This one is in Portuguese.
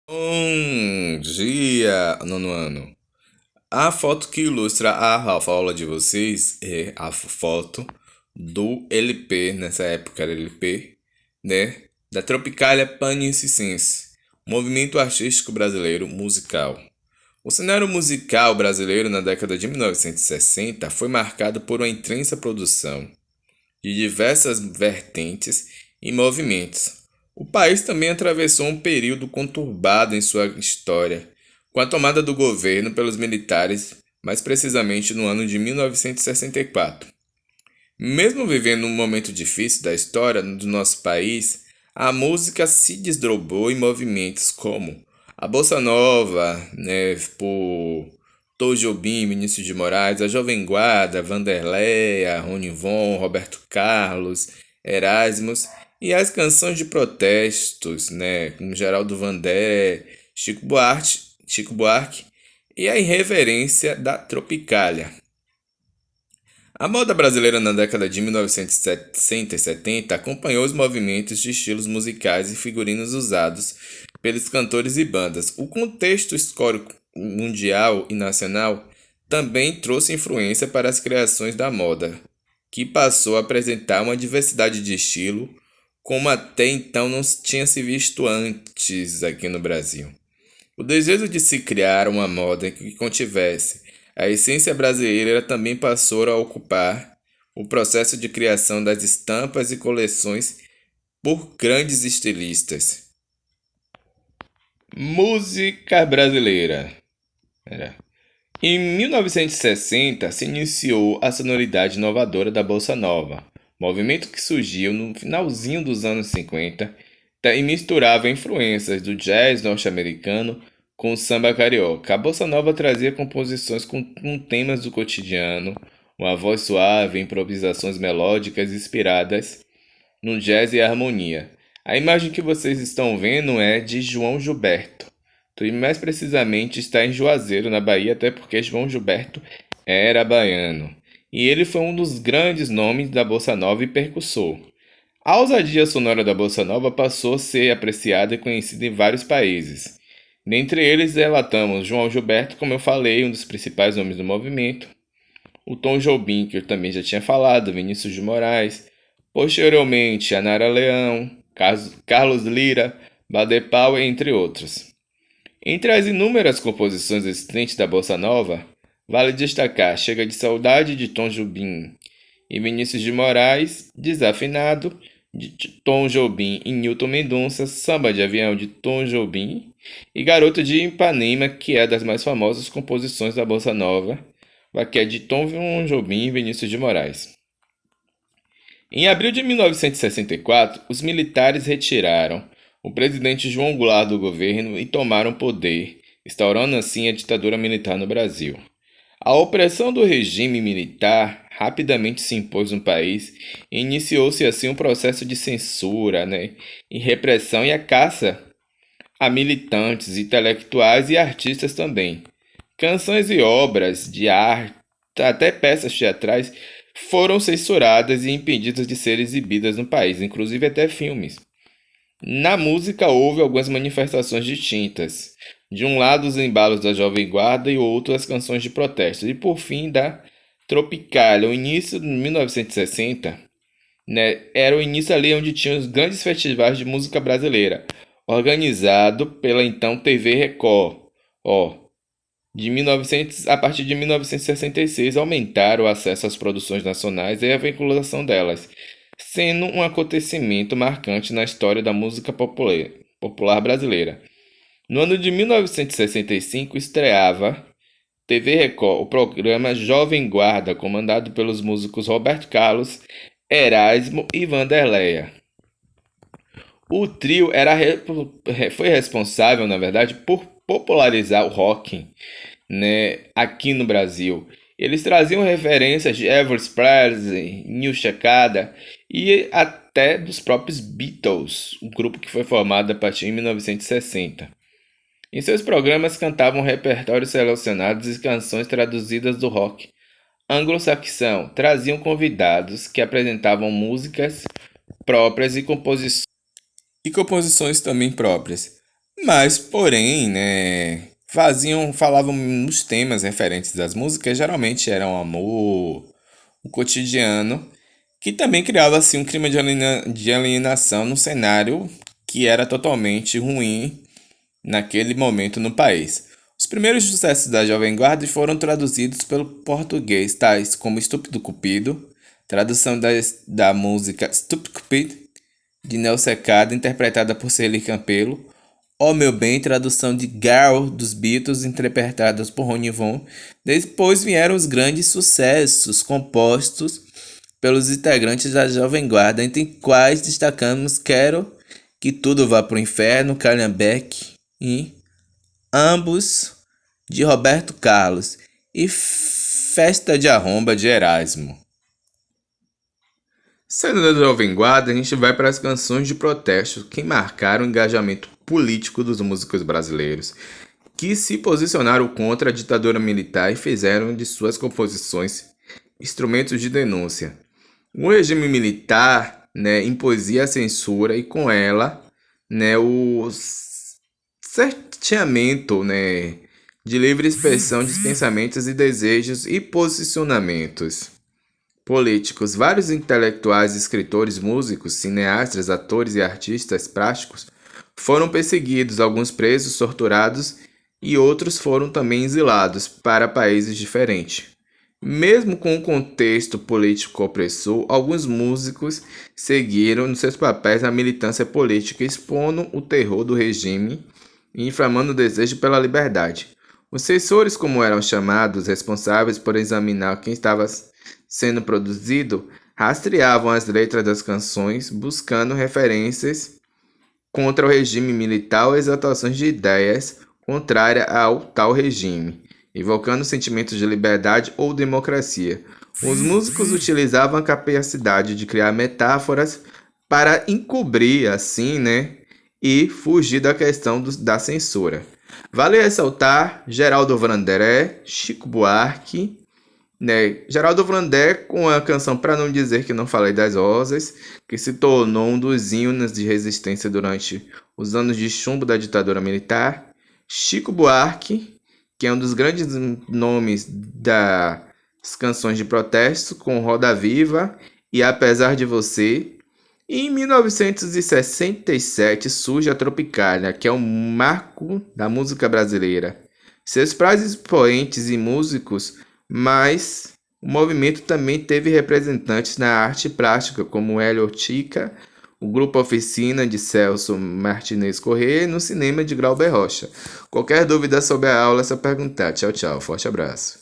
Bom dia, nono ano. A foto que ilustra a aula de vocês é a foto do LP, nessa época era LP, né? Da Tropicália Panicescense, movimento artístico brasileiro musical. O cenário musical brasileiro na década de 1960 foi marcado por uma intensa produção de diversas vertentes e movimentos. O país também atravessou um período conturbado em sua história, com a tomada do governo pelos militares, mais precisamente no ano de 1964. Mesmo vivendo um momento difícil da história do nosso país, a música se desdobrou em movimentos como a Bossa Nova, né, por Tom Jobim, Vinícius de Moraes, a Jovem Guarda, Vanderleia, Rony Von, Roberto Carlos, Erasmus, e as canções de protestos, né, como Geraldo Vandré, Chico Buarque, e a irreverência da Tropicália. A moda brasileira na década de 1960 e 70 acompanhou os movimentos de estilos musicais e figurinos usados pelos cantores e bandas. O contexto histórico mundial e nacional também trouxe influência para as criações da moda, que passou a apresentar uma diversidade de estilo como até então não tinha se visto antes aqui no Brasil. O desejo de se criar uma moda que contivesse a essência brasileira também passou a ocupar o processo de criação das estampas e coleções por grandes estilistas. Música brasileira. Em 1960 se iniciou a sonoridade inovadora da Bossa Nova, movimento que surgiu no finalzinho dos anos 50 e misturava influências do jazz norte-americano com o samba carioca. A Bossa Nova trazia composições com temas do cotidiano, uma voz suave, improvisações melódicas inspiradas no jazz e harmonia. A imagem que vocês estão vendo é de João Gilberto. E mais precisamente está em Juazeiro, na Bahia, até porque João Gilberto era baiano. E ele foi um dos grandes nomes da Bossa Nova e percussor. A ousadia sonora da Bossa Nova passou a ser apreciada e conhecida em vários países. Dentre eles, relatamos João Gilberto, como eu falei, um dos principais nomes do movimento, o Tom Jobim, que eu também já tinha falado, Vinícius de Moraes, posteriormente a Nara Leão, Carlos Lira, Badepau, entre outros. Entre as inúmeras composições existentes da Bossa Nova, vale destacar Chega de Saudade, de Tom Jobim e Vinícius de Moraes, Desafinado, de Tom Jobim e Newton Mendonça, Samba de Avião, de Tom Jobim e Garoto de Ipanema, que é das mais famosas composições da Bossa Nova, que é de Tom Jobim e Vinícius de Moraes. Em abril de 1964, os militares retiraram o presidente João Goulart do governo e tomaram poder, instaurando assim a ditadura militar no Brasil. A opressão do regime militar rapidamente se impôs no país e iniciou-se assim um processo de censura, e repressão e a caça a militantes, intelectuais e artistas também. Canções e obras de arte, até peças teatrais, foram censuradas e impedidas de ser exibidas no país, inclusive até filmes. Na música houve algumas manifestações distintas. De um lado os embalos da Jovem Guarda e outro as canções de protesto. E por fim da Tropicália. O início de 1960, era o início ali onde tinha os grandes festivais de música brasileira, organizado pela então TV Record. A partir de 1966 aumentaram o acesso às produções nacionais e a vinculação delas, sendo um acontecimento marcante na história da música popular brasileira. No ano de 1965 estreava TV Record o programa Jovem Guarda, comandado pelos músicos Roberto Carlos, Erasmo e Vanderleia. O trio foi responsável, na verdade, por popularizar o rock, aqui no Brasil. Eles traziam referências de Elvis Presley, Neil Checada e até dos próprios Beatles, um grupo que foi formado a partir de 1960. Em seus programas cantavam repertórios selecionados e canções traduzidas do rock anglo-saxão. Traziam convidados que apresentavam músicas próprias e composições também próprias. Mas, porém, né, falavam nos temas referentes das músicas, geralmente eram amor, o cotidiano, que também criava assim um clima de alienação no cenário que era totalmente ruim naquele momento no país. Os primeiros sucessos da Jovem Guarda foram traduzidos pelo português, tais como Estúpido Cupido, tradução da música Stupid Cupid, de Nel Secada, interpretada por Celie Campelo, Ó Meu Bem, tradução de Girl, dos Beatles, interpretadas por Ronnie Von. Depois vieram os grandes sucessos compostos pelos integrantes da Jovem Guarda, entre quais destacamos Quero que Tudo Vá pro Inferno, Calhambeque e Ambos, de Roberto Carlos, e Festa de Arromba, de Erasmo. Saindo da Jovem Guarda, a gente vai para as canções de protesto que marcaram o engajamento político dos músicos brasileiros, que se posicionaram contra a ditadura militar e fizeram de suas composições instrumentos de denúncia. O regime militar, né, imposia a censura e com ela, né, o cerceamento, né, de livre expressão de pensamentos e desejos e posicionamentos políticos. Vários intelectuais, escritores, músicos, cineastas, atores e artistas plásticos foram perseguidos, alguns presos, torturados e outros foram também exilados para países diferentes. Mesmo com o contexto político opressor, alguns músicos seguiram nos seus papéis na militância política, expondo o terror do regime e inflamando o desejo pela liberdade. Os censores, como eram chamados, responsáveis por examinar quem estava sendo produzido, rastreavam as letras das canções, buscando referências contra o regime militar ou exaltações de ideias contrárias ao tal regime, invocando sentimentos de liberdade ou democracia. Os músicos utilizavam a capacidade de criar metáforas para encobrir, assim, né, e fugir da questão da censura. Vale ressaltar Geraldo Vandré, Chico Buarque, né? Geraldo Vandré com a canção Pra Não Dizer Que Não Falei das Rosas, que se tornou um dos hinos de resistência durante os anos de chumbo da ditadura militar. Chico Buarque, que é um dos grandes nomes das canções de protesto, com Roda Viva e Apesar de Você. E em 1967 surge a Tropicália, que é um marco da música brasileira. Seus principais expoentes e músicos, mas o movimento também teve representantes na arte plástica, como Hélio Otica, o Grupo Oficina de Celso Martinez Corrêa e no cinema de Glauber Rocha. Qualquer dúvida sobre a aula é só perguntar. Tchau, tchau. Forte abraço.